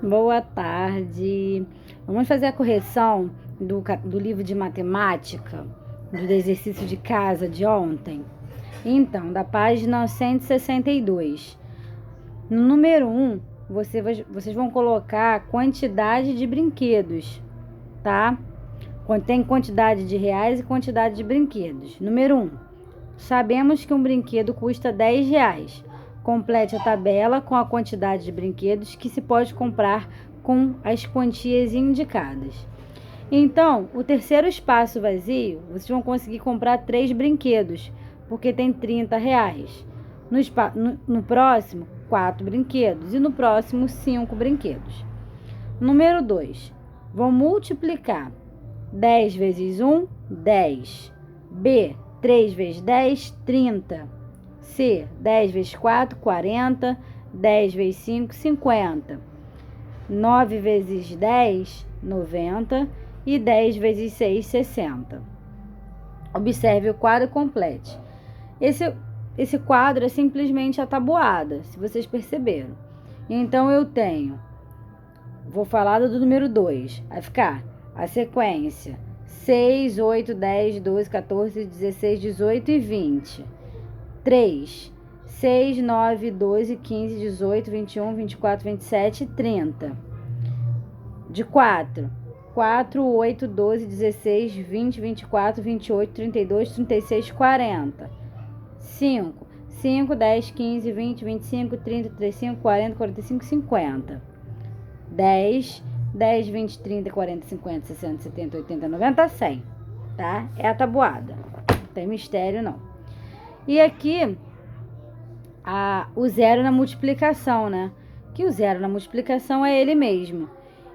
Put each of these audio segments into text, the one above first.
Boa tarde. Vamos fazer a correção do livro de matemática, do exercício de casa de ontem. Então, da página 162. No número 1, vocês vão colocar a quantidade de brinquedos, tá? Tem quantidade de reais e quantidade de brinquedos. Número 1. Sabemos que um brinquedo custa R$10. Complete a tabela com a quantidade de brinquedos que se pode comprar com as quantias indicadas. Então, o terceiro espaço vazio, vocês vão conseguir comprar 3 brinquedos, porque tem R$30. No próximo, 4 brinquedos. E no próximo, 5 brinquedos. Número 2. Vão multiplicar 10 vezes 1, 10. B, 3 vezes 10, 30. C, 10 vezes 4, 40. 10 vezes 5, 50. 9 vezes 10, 90. E 10 vezes 6, 60. Observe o quadro e complete. Esse quadro é simplesmente a tabuada, se vocês perceberam. Então, eu tenho... Vou falar do número 2. Vai ficar a sequência 6, 8, 10, 12, 14, 16, 18 e 20. 3, 6, 9, 12, 15, 18, 21, 24, 27 e 30. De 4, 8, 12, 16, 20, 24, 28, 32, 36, 40. 5, 10, 15, 20, 25, 30, 35, 40, 45, 50. 10, 20, 30, 40, 50, 60, 70, 80, 90, 100, tá? É a tabuada. Não tem mistério, não. E aqui, o zero na multiplicação, né? Que o zero na multiplicação é ele mesmo.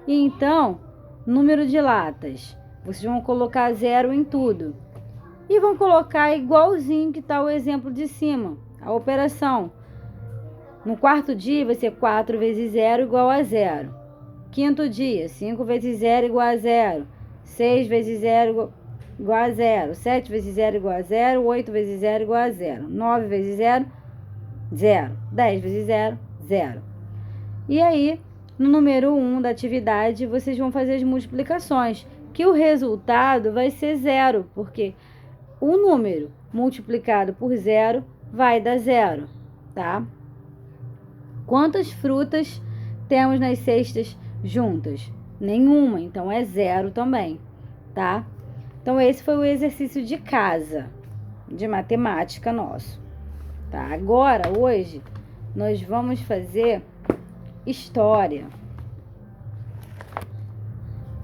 E então, número de latas. Vocês vão colocar zero em tudo. E vão colocar igualzinho que tá o exemplo de cima. A operação. No quarto dia, vai ser 4 vezes 0 igual a 0. Quinto dia, 5 vezes 0 igual a 0. 6 vezes 0 igual a 0. 7 vezes 0 igual a 0. 8 vezes 0 igual a 0. 9 vezes 0, 0. 10 vezes 0, 0. E aí, no número 1 da atividade, vocês vão fazer as multiplicações. Que o resultado vai ser 0, porque o número multiplicado por 0 vai dar 0, tá? Quantas frutas temos nas cestas juntas? Nenhuma, então é 0 também, tá? Então, esse foi o exercício de casa, de matemática nosso, tá? Agora, hoje, nós vamos fazer história,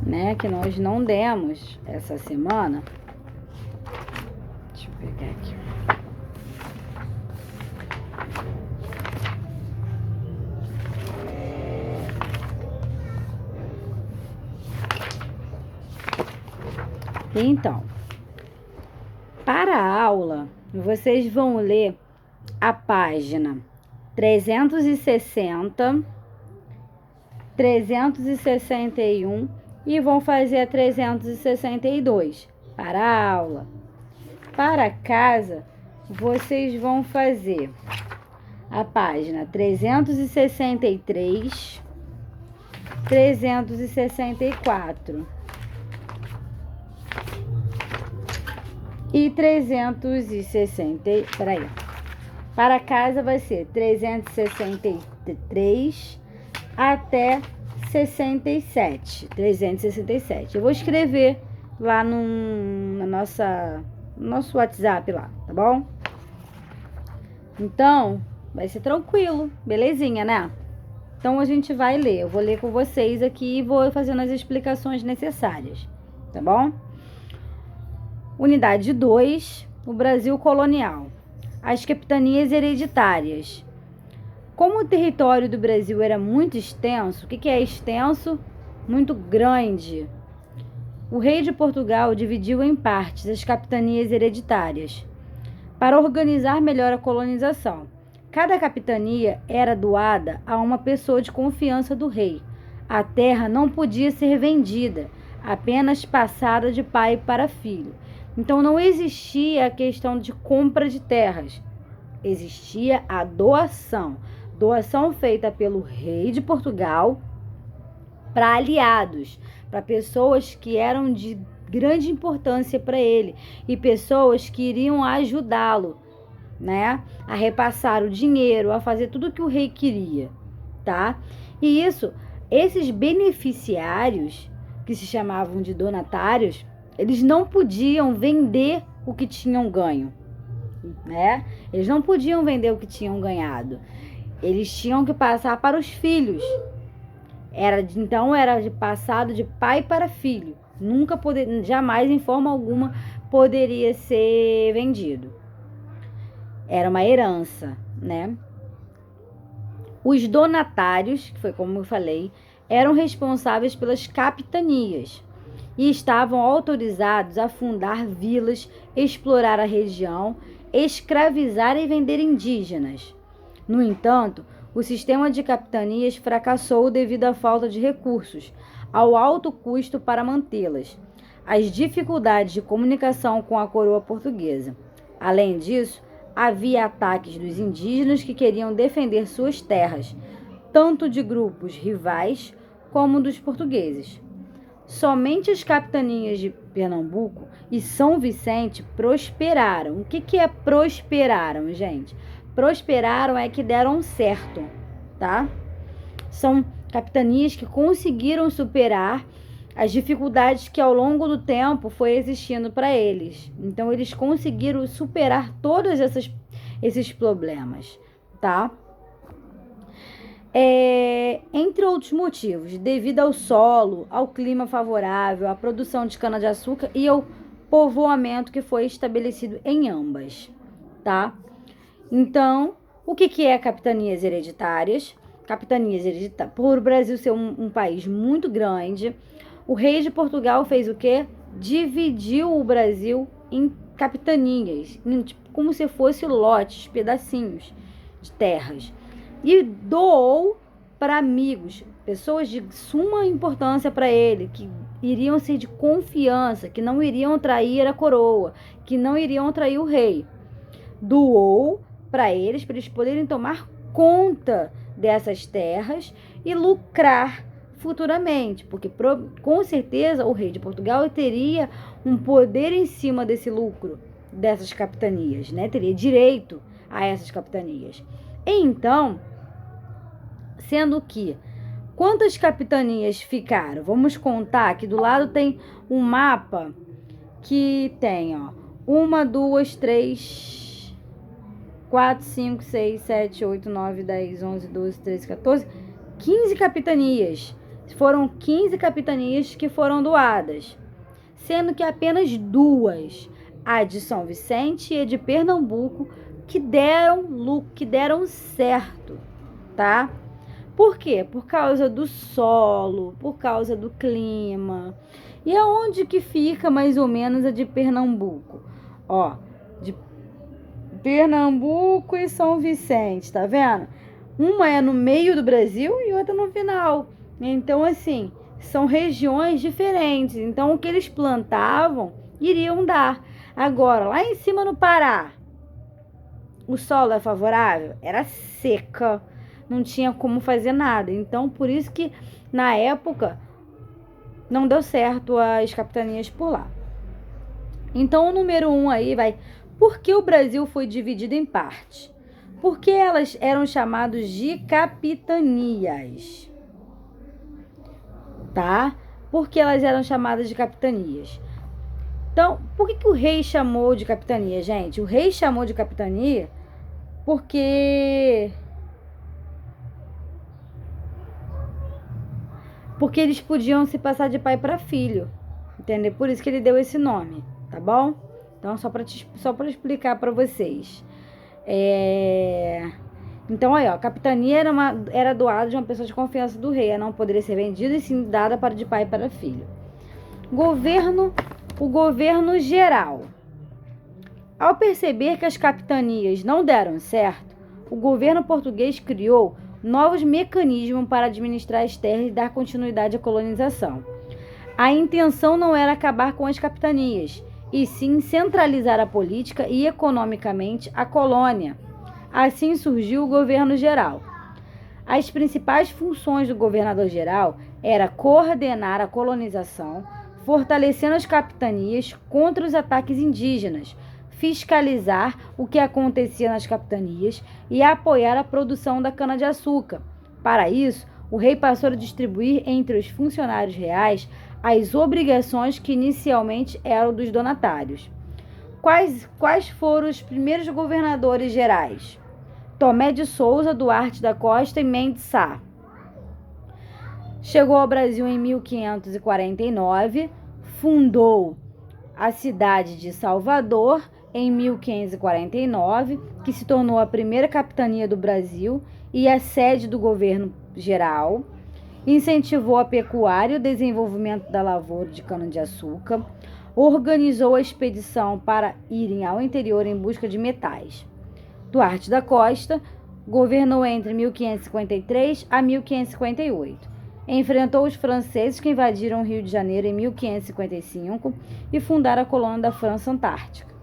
né? Que nós não demos essa semana. Deixa eu pegar aqui. Então, para a aula, vocês vão ler a página 360, 361 e vão fazer a 362 para a aula. Para casa, vocês vão fazer a página 363, 364 e 360. Peraí. Para casa vai ser 363 até 67. 367. Eu vou escrever lá no nosso WhatsApp lá, tá bom? Então, vai ser tranquilo, belezinha, né? Então, a gente vai ler. Eu vou ler com vocês aqui e vou fazendo as explicações necessárias, tá bom? Unidade 2, o Brasil colonial. As capitanias hereditárias. Como o território do Brasil era muito extenso, o que é extenso? Muito grande. O rei de Portugal dividiu em partes as capitanias hereditárias para organizar melhor a colonização. Cada capitania era doada a uma pessoa de confiança do rei. A terra não podia ser vendida, apenas passada de pai para filho. Então, não existia a questão de compra de terras. Existia a doação. Doação feita pelo rei de Portugal para aliados, para pessoas que eram de grande importância para ele e pessoas que iriam ajudá-lo, né, a repassar o dinheiro, a fazer tudo o que o rei queria, tá? E esses beneficiários, que se chamavam de donatários, eles não podiam vender o que tinham ganho, né? Eles não podiam vender o que tinham ganhado. Eles tinham que passar para os filhos. Então era de passado de pai para filho. Jamais, em forma alguma, poderia ser vendido. Era uma herança, né? Os donatários, que foi como eu falei, eram responsáveis pelas capitanias e estavam autorizados a fundar vilas, explorar a região, escravizar e vender indígenas. No entanto, o sistema de capitanias fracassou devido à falta de recursos, ao alto custo para mantê-las, às dificuldades de comunicação com a coroa portuguesa. Além disso, havia ataques dos indígenas que queriam defender suas terras, tanto de grupos rivais como dos portugueses. Somente as capitanias de Pernambuco e São Vicente prosperaram. O que é prosperaram, gente? Prosperaram é que deram certo, tá? São capitanias que conseguiram superar as dificuldades que ao longo do tempo foi existindo para eles. Então, eles conseguiram superar todos esses problemas, tá? Entre outros motivos, devido ao solo, ao clima favorável, à produção de cana-de-açúcar e ao povoamento que foi estabelecido em ambas, tá? Então, o que é capitanias hereditárias? Capitanias hereditárias, por o Brasil ser um país muito grande, o rei de Portugal fez o quê? Dividiu o Brasil em capitanias, como se fosse lotes, pedacinhos de terras. E doou para amigos, pessoas de suma importância para ele, que iriam ser de confiança, que não iriam trair a coroa, que não iriam trair o rei. Doou para eles poderem tomar conta dessas terras e lucrar futuramente, porque com certeza o rei de Portugal teria um poder em cima desse lucro dessas capitanias, né? Teria direito a essas capitanias. Então, sendo que quantas capitanias ficaram? Vamos contar, aqui do lado tem um mapa que tem, ó, 1, 2, 3, 4, 5, 6, 7, 8, 9, 10, 11, 12, 13, 14, 15 capitanias. Foram 15 capitanias que foram doadas, sendo que apenas 2, a de São Vicente e a de Pernambuco, que deram certo, tá? Por quê? Por causa do solo, por causa do clima. E aonde que fica mais ou menos a de Pernambuco? Ó, de Pernambuco e São Vicente, tá vendo? Uma é no meio do Brasil e outra no final. Então, assim, são regiões diferentes. Então, o que eles plantavam iriam dar. Agora, lá em cima no Pará, o solo é favorável? Era seca, não tinha como fazer nada. Então, por isso que, na época, não deu certo as capitanias por lá. Então, o número 1 aí vai... Por que o Brasil foi dividido em partes? Porque elas eram chamadas de capitanias, tá? Porque elas eram chamadas de capitanias. Então, por que o rei chamou de capitania, gente? O rei chamou de capitania porque eles podiam se passar de pai para filho, entendeu? Por isso que ele deu esse nome, tá bom? Então, só para explicar para vocês. Então, aí, ó, a capitania era doada de uma pessoa de confiança do rei, não poderia ser vendida e sim dada de pai para filho. O governo geral. Ao perceber que as capitanias não deram certo, o governo português criou novos mecanismos para administrar as terras e dar continuidade à colonização. A intenção não era acabar com as capitanias, e sim centralizar a política e economicamente a colônia. Assim surgiu o governo geral. As principais funções do governador-geral era coordenar a colonização, fortalecendo as capitanias contra os ataques indígenas, fiscalizar o que acontecia nas capitanias e apoiar a produção da cana-de-açúcar. Para isso, o rei passou a distribuir entre os funcionários reais as obrigações que inicialmente eram dos donatários. Quais foram os primeiros governadores gerais? Tomé de Souza, Duarte da Costa e Mendes Sá. Chegou ao Brasil em 1549, fundou a cidade de Salvador em 1549, que se tornou a primeira capitania do Brasil e a sede do governo geral. Incentivou a pecuária e o desenvolvimento da lavoura de cana-de-açúcar. Organizou a expedição para irem ao interior em busca de metais. Duarte da Costa governou entre 1553 a 1558. Enfrentou os franceses que invadiram o Rio de Janeiro em 1555 e fundaram a colônia da França Antártica.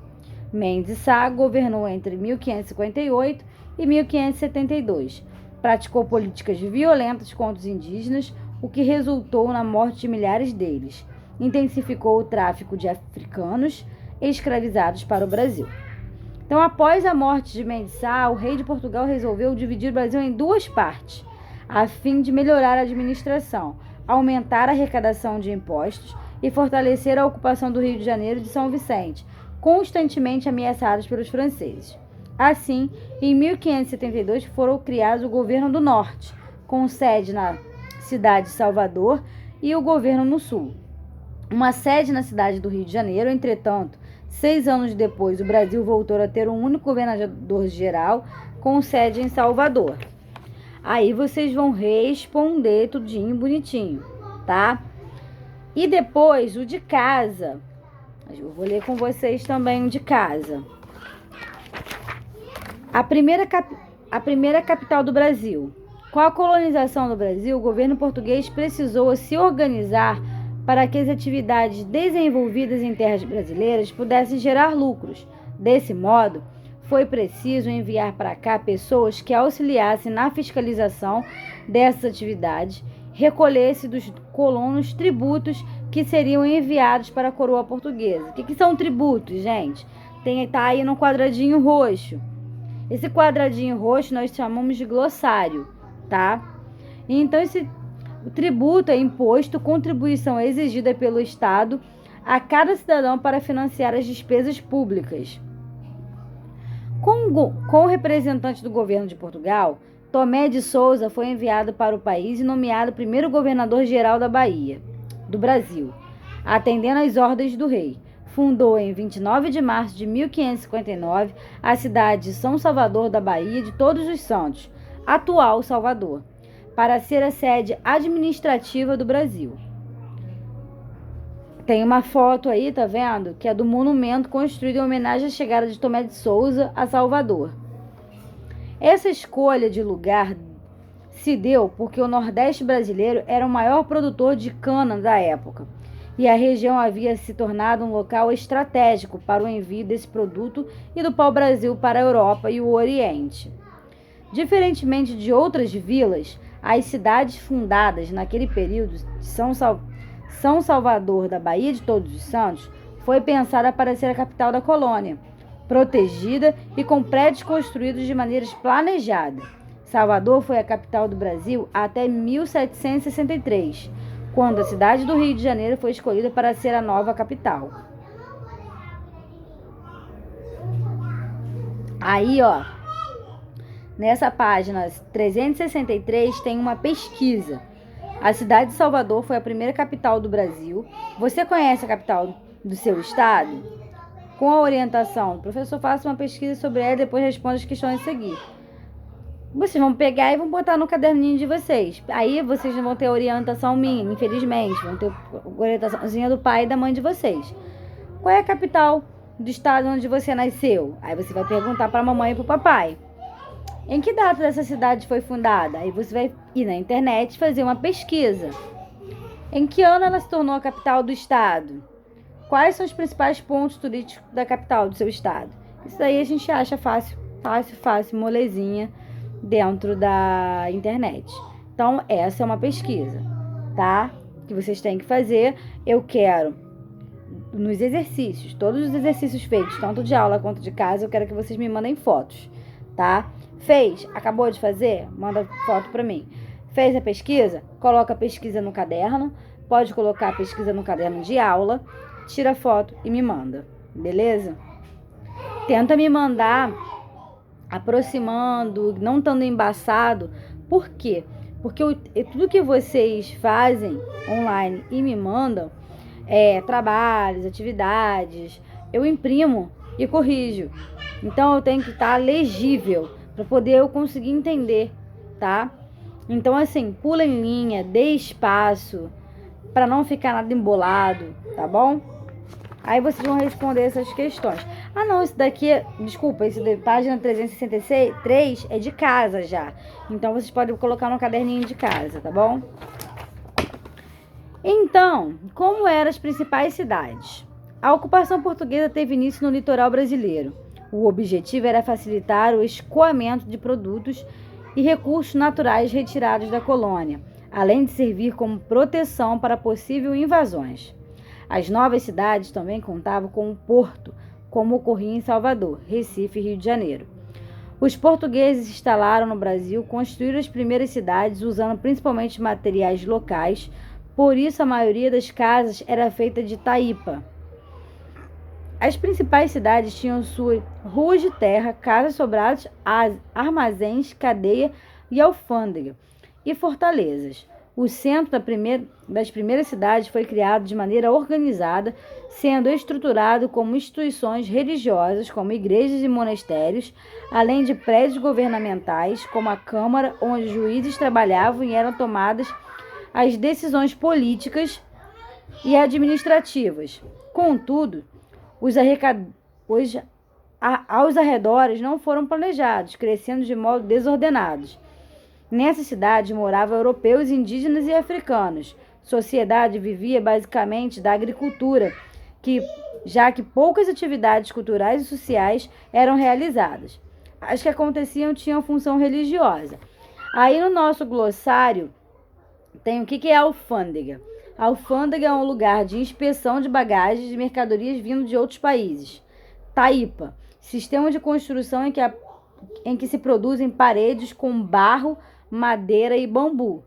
Mendes Sá governou entre 1558 e 1572. Praticou políticas violentas contra os indígenas, o que resultou na morte de milhares deles. Intensificou o tráfico de africanos escravizados para o Brasil. Então, após a morte de Mendes Sá, o rei de Portugal resolveu dividir o Brasil em duas partes, a fim de melhorar a administração, aumentar a arrecadação de impostos e fortalecer a ocupação do Rio de Janeiro e de São Vicente, constantemente ameaçados pelos franceses. Assim, em 1572 foram criados o Governo do Norte, com sede na cidade de Salvador, e o Governo no Sul. Uma sede na cidade do Rio de Janeiro. Entretanto, 6 anos depois, o Brasil voltou a ter um único governador-geral com sede em Salvador. Aí vocês vão responder tudinho bonitinho, tá? E depois, o de casa. Eu vou ler com vocês também o de casa. A primeira capital do Brasil. Com a colonização do Brasil, o governo português precisou se organizar para que as atividades desenvolvidas em terras brasileiras pudessem gerar lucros. Desse modo, foi preciso enviar para cá pessoas que auxiliassem na fiscalização dessas atividades, recolhesse dos colonos tributos que seriam enviados para a coroa portuguesa. O que são tributos, gente? Tá aí no quadradinho roxo. Esse quadradinho roxo nós chamamos de glossário, tá? Então, o tributo é imposto, contribuição exigida pelo Estado a cada cidadão para financiar as despesas públicas. Com o representante do governo de Portugal, Tomé de Souza foi enviado para o país e nomeado primeiro governador-geral da Bahia, do Brasil, atendendo às ordens do rei. Fundou em 29 de março de 1559 a cidade de São Salvador da Bahia de Todos os Santos, atual Salvador, para ser a sede administrativa do Brasil. Tem uma foto aí, tá vendo? Que é do monumento construído em homenagem à chegada de Tomé de Souza a Salvador. Essa escolha de lugar se deu porque o Nordeste brasileiro era o maior produtor de cana da época e a região havia se tornado um local estratégico para o envio desse produto e do pau-brasil para a Europa e o Oriente. Diferentemente de outras vilas, as cidades fundadas naquele período de São Salvador da Bahia de Todos os Santos foi pensada para ser a capital da colônia, protegida e com prédios construídos de maneira planejada. Salvador foi a capital do Brasil até 1763, quando a cidade do Rio de Janeiro foi escolhida para ser a nova capital. Aí, ó, nessa página 363 tem uma pesquisa. A cidade de Salvador foi a primeira capital do Brasil. Você conhece a capital do seu estado? Com a orientação, o professor faça uma pesquisa sobre ela e depois responda as questões a seguir. Vocês vão pegar e vão botar no caderninho de vocês. Aí vocês não vão ter orientação minha, infelizmente. Vão ter orientaçãozinha do pai e da mãe de vocês. Qual é a capital do estado onde você nasceu? Aí você vai perguntar para a mamãe e para o papai. Em que data dessa cidade foi fundada? Aí você vai ir na internet fazer uma pesquisa. Em que ano ela se tornou a capital do estado? Quais são os principais pontos turísticos da capital do seu estado? Isso aí a gente acha fácil, molezinha. dentro da internet. Então, essa é uma pesquisa, tá? Que vocês têm que fazer. Eu quero, nos exercícios, todos os exercícios feitos, tanto de aula quanto de casa, eu quero que vocês me mandem fotos, tá? Fez? Acabou de fazer? Manda foto pra mim. Fez a pesquisa? Coloca a pesquisa no caderno. Pode colocar a pesquisa no caderno de aula. Tira foto e me manda, beleza? Tenta me mandar aproximando, não estando embaçado. Por quê? Porque tudo que vocês fazem online e me mandam, trabalhos, atividades, eu imprimo e corrijo. Então eu tenho que estar legível para poder eu conseguir entender, tá? Então assim, pula em linha, dê espaço para não ficar nada embolado, tá bom? Aí vocês vão responder essas questões. Ah, não, esse daqui, desculpa, esse da página 363 é de casa já. Então vocês podem colocar no caderninho de casa, tá bom? Então, como eram as principais cidades? A ocupação portuguesa teve início no litoral brasileiro. O objetivo era facilitar o escoamento de produtos e recursos naturais retirados da colônia, além de servir como proteção para possíveis invasões. As novas cidades também contavam com um porto, como ocorria em Salvador, Recife e Rio de Janeiro. Os portugueses se instalaram no Brasil, construíram as primeiras cidades usando principalmente materiais locais, por isso a maioria das casas era feita de taipa. As principais cidades tinham suas ruas de terra, casas sobradas, armazéns, cadeia e alfândega, e fortalezas. O centro das primeiras cidades foi criado de maneira organizada, sendo estruturado como instituições religiosas, como igrejas e monastérios, além de prédios governamentais, como a Câmara, onde juízes trabalhavam e eram tomadas as decisões políticas e administrativas. Contudo, aos arredores não foram planejados, crescendo de modo desordenado. Nessa cidade moravam europeus, indígenas e africanos. Sociedade vivia basicamente da agricultura, já que poucas atividades culturais e sociais eram realizadas. As que aconteciam tinham função religiosa. Aí no nosso glossário tem o que é alfândega. A alfândega é um lugar de inspeção de bagagens de mercadorias vindo de outros países. Taipa, sistema de construção em que se produzem paredes com barro, madeira e bambu.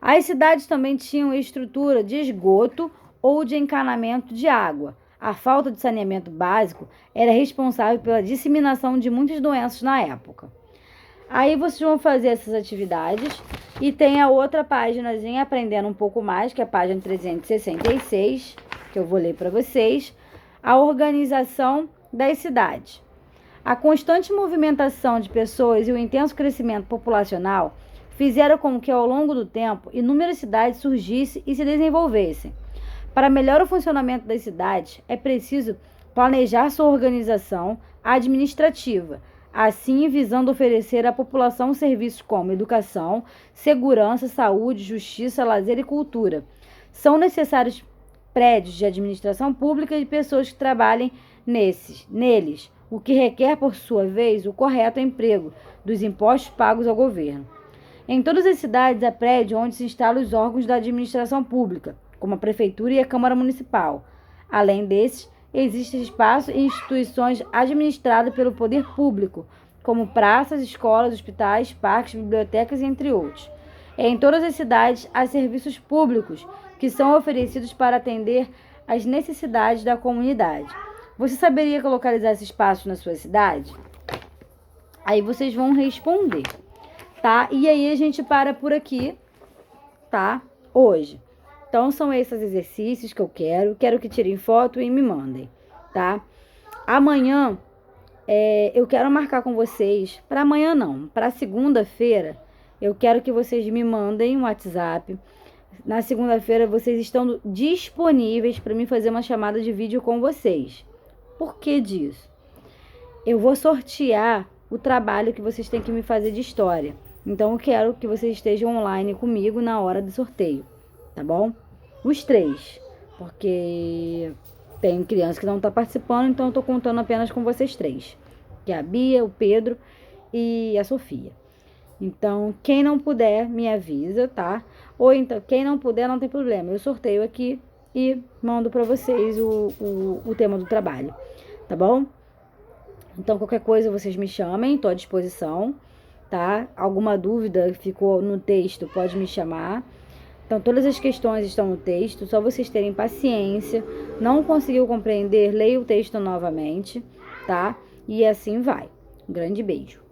As cidades também tinham estrutura de esgoto ou de encanamento de água. A falta de saneamento básico era responsável pela disseminação de muitas doenças na época. Aí vocês vão fazer essas atividades e tem a outra páginazinha aprendendo um pouco mais, que é a página 366, que eu vou ler para vocês, a organização das cidades. A constante movimentação de pessoas e o intenso crescimento populacional fizeram com que, ao longo do tempo, inúmeras cidades surgissem e se desenvolvessem. Para melhor o funcionamento das cidades, é preciso planejar sua organização administrativa, assim visando oferecer à população serviços como educação, segurança, saúde, justiça, lazer e cultura. São necessários prédios de administração pública e pessoas que trabalhem neles, o que requer, por sua vez, o correto emprego dos impostos pagos ao governo. Em todas as cidades há prédio onde se instalam os órgãos da administração pública, como a Prefeitura e a Câmara Municipal. Além desses, existem espaços e instituições administradas pelo poder público, como praças, escolas, hospitais, parques, bibliotecas, entre outros. Em todas as cidades há serviços públicos que são oferecidos para atender às necessidades da comunidade. Você saberia localizar esse espaço na sua cidade? Aí vocês vão responder, tá? E aí a gente para por aqui, tá? Hoje. Então são esses exercícios que eu quero que tirem foto e me mandem, tá? Amanhã eu quero marcar com vocês, para amanhã não, para segunda-feira, eu quero que vocês me mandem um WhatsApp. Na segunda-feira vocês estão disponíveis para mim fazer uma chamada de vídeo com vocês. Por que disso? Eu vou sortear o trabalho que vocês têm que me fazer de história. Então eu quero que vocês estejam online comigo na hora do sorteio, tá bom? Os 3, porque tem criança que não está participando, então eu estou contando apenas com vocês 3, que é a Bia, o Pedro e a Sofia. Então, quem não puder, me avisa, tá? Ou então, quem não puder, não tem problema. Eu sorteio aqui e mando para vocês o tema do trabalho, tá bom? Então, qualquer coisa, vocês me chamem, tô à disposição, tá? Alguma dúvida ficou no texto, pode me chamar. Então, todas as questões estão no texto, só vocês terem paciência. Não conseguiu compreender, leia o texto novamente, tá? E assim vai. Um grande beijo.